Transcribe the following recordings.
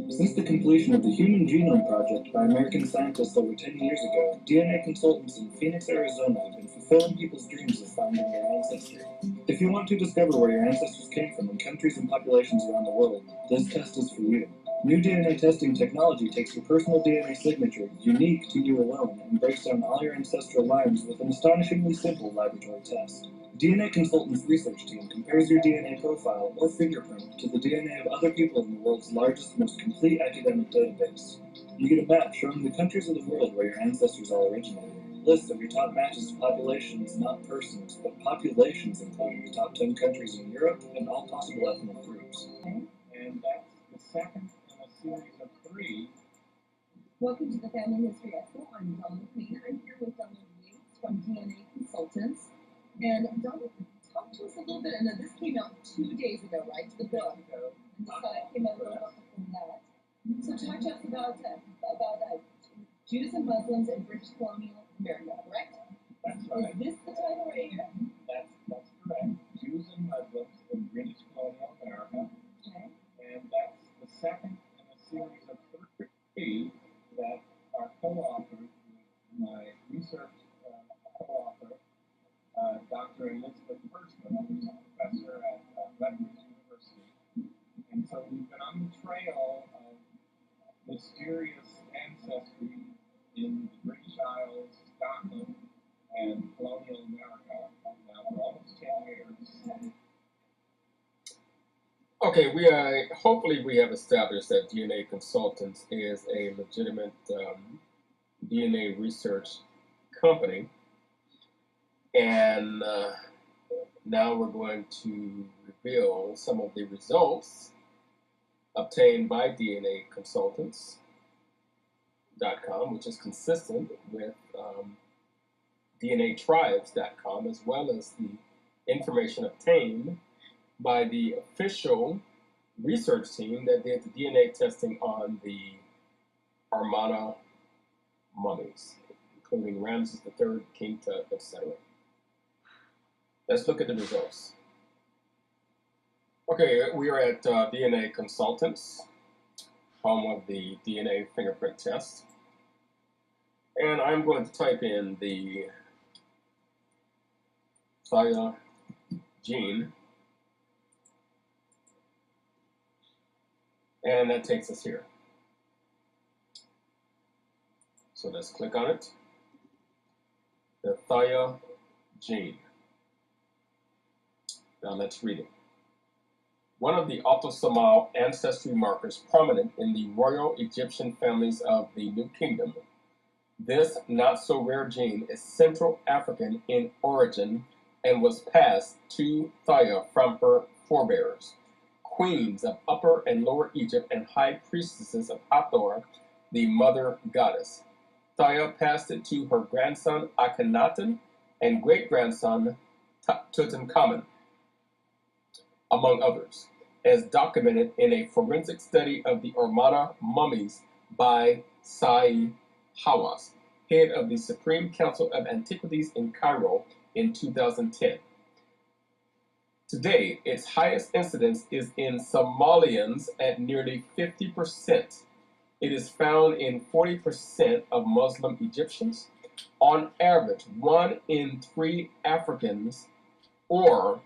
Since the completion of the Human Genome Project by American scientists over 10 years ago, DNA consultants in Phoenix, Arizona have been fulfilling people's dreams of finding their ancestry. If you want to discover where your ancestors came from in countries and populations around the world, this test is for you. New DNA testing technology takes your personal DNA signature, unique to you alone, and breaks down all your ancestral lines with an astonishingly simple laboratory test. DNA Consultant's research team compares your DNA profile or fingerprint to the DNA of other people in the world's largest, most complete academic database. You get a map showing the countries of the world where your ancestors all originated. Lists of your top matches to populations, not persons, but populations, including the top 10 countries in Europe and all possible ethnic groups. And that's the second in a series of 3. Welcome to the Family History Expo. I'm Donna McQueen. I'm here with Donald Yates from DNA Consultants. And Donald, talk to us a little bit. I know this came out 2 days ago, right? The book. And this came out a little bit before that. So talk to us about Jews and Muslims in British colonial America, correct? That's right. Is this the title right here? That's correct. Jews and Muslims in British colonial America. Okay. And that's the second in a series of 3 that are co-authored with my research co-author, Dr. Elizabeth Bergman, who's a professor at Rutgers University. And so we've been on the trail of mysterious ancestry in the British Isles, Scotland, and colonial America now for almost 10 years. Okay, hopefully we have established that DNA Consultants is a legitimate DNA research company. And now we're going to reveal some of the results obtained by DNA Consultants.com, which is consistent with DNAtribes.com, as well as the information obtained by the official research team that did the DNA testing on the Armada mummies, including Ramses III, King Tut, etc. Let's look at the results. Okay, we are at DNA Consultants, home of the DNA fingerprint test. And I'm going to type in the Thaya gene. And that takes us here. So let's click on it. The Thaya gene. Now let's read it. One of the autosomal ancestry markers prominent in the royal Egyptian families of the New Kingdom. This not-so-rare gene is Central African in origin and was passed to Thaya from her forebears, queens of Upper and Lower Egypt and high priestesses of Hathor, the mother goddess. Thaya passed it to her grandson Akhenaten and great-grandson Tutankhamun, among others, as documented in a forensic study of the Armada mummies by Sa'i Hawass, head of the Supreme Council of Antiquities in Cairo in 2010. Today, its highest incidence is in Somalians at nearly 50%. It is found in 40% of Muslim Egyptians. On average, 1 in 3 Africans or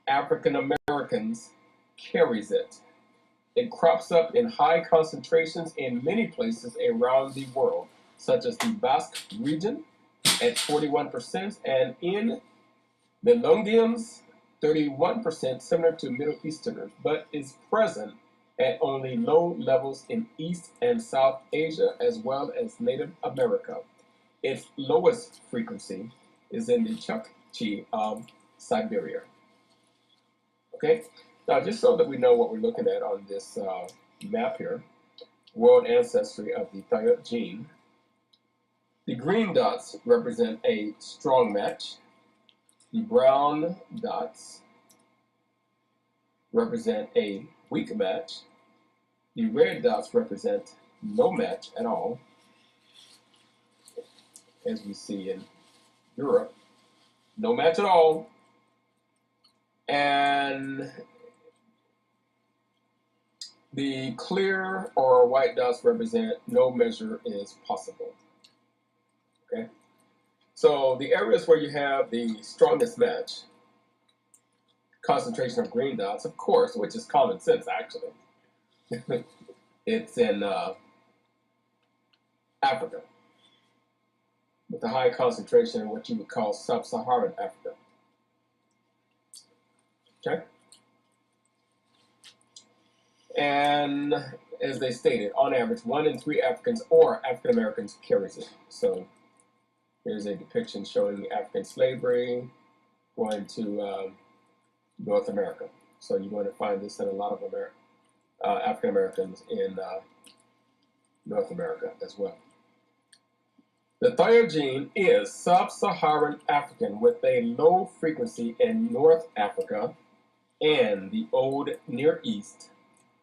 African Americans carries it. It crops up in high concentrations in many places around the world, such as the Basque region at 41% and in Melungians 31%, similar to Middle Easterners, but is present at only low levels in East and South Asia as well as Native America. Its lowest frequency is in the Chukchi of Siberia. Okay, now just so that we know what we're looking at on this map here, world ancestry of the Thaya gene, the green dots represent a strong match. The brown dots represent a weak match. The red dots represent no match at all, as we see in Europe. No match at all. And The clear or white dots represent no measure is possible. Okay? So the areas where you have the strongest match, concentration of green dots, of course, which is common sense actually, it's in Africa, with a high concentration in what you would call sub-Saharan Africa. Okay? And as they stated, on average, 1 in 3 Africans or African Americans carries it. So here's a depiction showing African slavery going to North America. So you're going to find this in a lot of African Americans in North America as well. The thyroid gene is sub-Saharan African with a low frequency in North Africa and the Old Near East,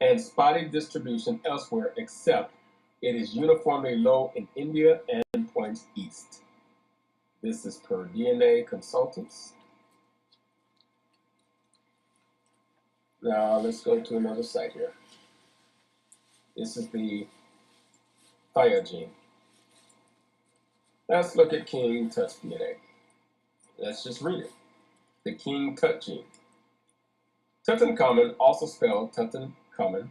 and spotty distribution elsewhere, except it is uniformly low in India and points east. This is per DNA Consultants. Now let's go to another site here. This is the thyroid gene. Let's look at King Tuts DNA. Let's just read it. The King Tut gene. Tutankhamun, also spelled Tutankhamun,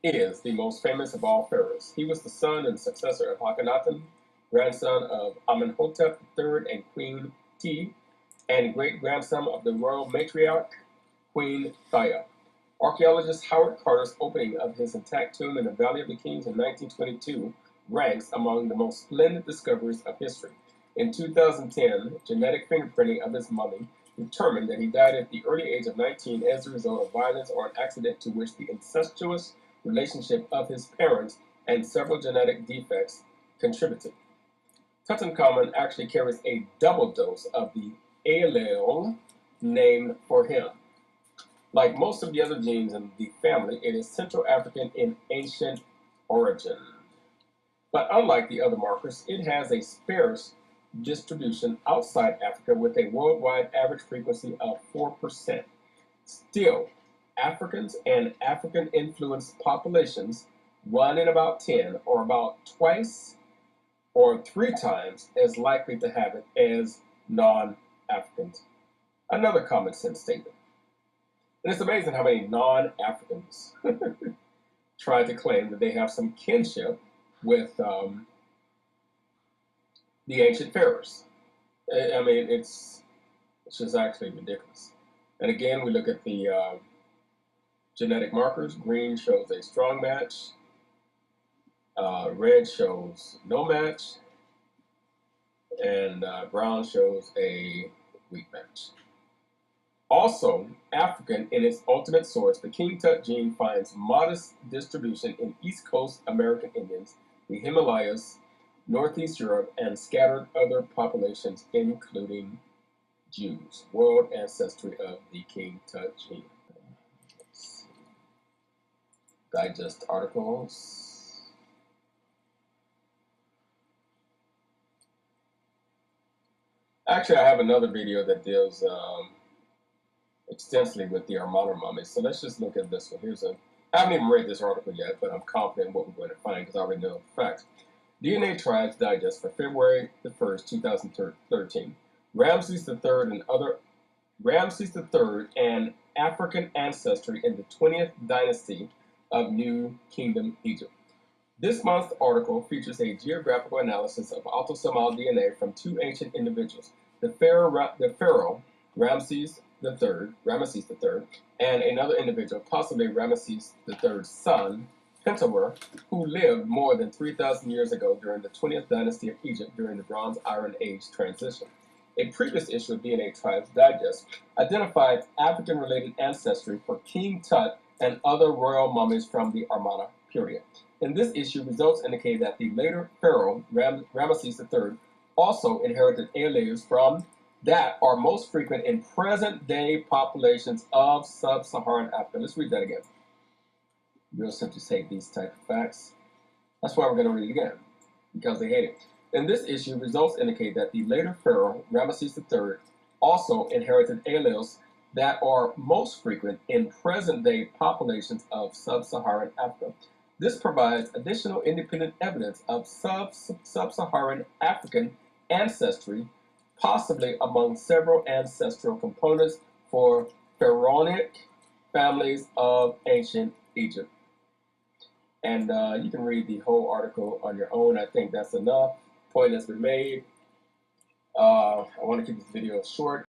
is the most famous of all pharaohs. He was the son and successor of Akhenaten, grandson of Amenhotep III and Queen Ti, and great-grandson of the royal matriarch, Queen Thaya. Archaeologist Howard Carter's opening of his intact tomb in the Valley of the Kings in 1922 ranks among the most splendid discoveries of history. In 2010, genetic fingerprinting of his mummy determined that he died at the early age of 19 as a result of violence or an accident to which the incestuous relationship of his parents and several genetic defects contributed. Tutankhamun actually carries a double dose of the allele named for him. Like most of the other genes in the family, it is Central African in ancient origin. But unlike the other markers, it has a sparse distribution outside Africa with a worldwide average frequency of 4%. Still, Africans and African-influenced populations, 1 in about 10, or about twice or 3 times as likely to have it as non-Africans. Another common sense statement. And it's amazing how many non-Africans try to claim that they have some kinship with the ancient pharaohs. I mean, it's just actually ridiculous. And again, we look at the genetic markers. Green shows a strong match. Red shows no match. And brown shows a weak match. Also, African in its ultimate source, the King Tut gene finds modest distribution in East Coast American Indians, the Himalayas, Northeast Europe, and scattered other populations, including Jews. World ancestry of the King Tut gene. Digest articles. Actually, I have another video that deals extensively with the Armana mummies. So let's just look at this one. I haven't even read this article yet, but I'm confident in what we're going to find because I already know the facts. DNA Tribes Digest for February the 1st, 2013. Ramses III and African ancestry in the 20th dynasty of New Kingdom Egypt. This month's article features a geographical analysis of autosomal DNA from 2 ancient individuals, the pharaoh Ramses III, and another individual, possibly Ramses III's son, Pentuer, who lived more than 3,000 years ago during the 20th dynasty of Egypt during the Bronze Iron Age transition. A previous issue of DNA Tribes Digest identified African-related ancestry for King Tut and other royal mummies from the Armana period. In this issue, results indicate that the later pharaoh, Ramesses III, also inherited alleles from that are most frequent in present-day populations of sub-Saharan Africa. Let's read that again. Real simply say these type of facts. That's why we're going to read it again, because they hate it. In this issue, results indicate that the later pharaoh, Ramesses III, also inherited alleles that are most frequent in present-day populations of sub-Saharan Africa. This provides additional independent evidence of sub-Saharan African ancestry, possibly among several ancestral components for pharaonic families of ancient Egypt. And you can read the whole article on your own. I think that's enough. Point has been made. I want to keep this video short.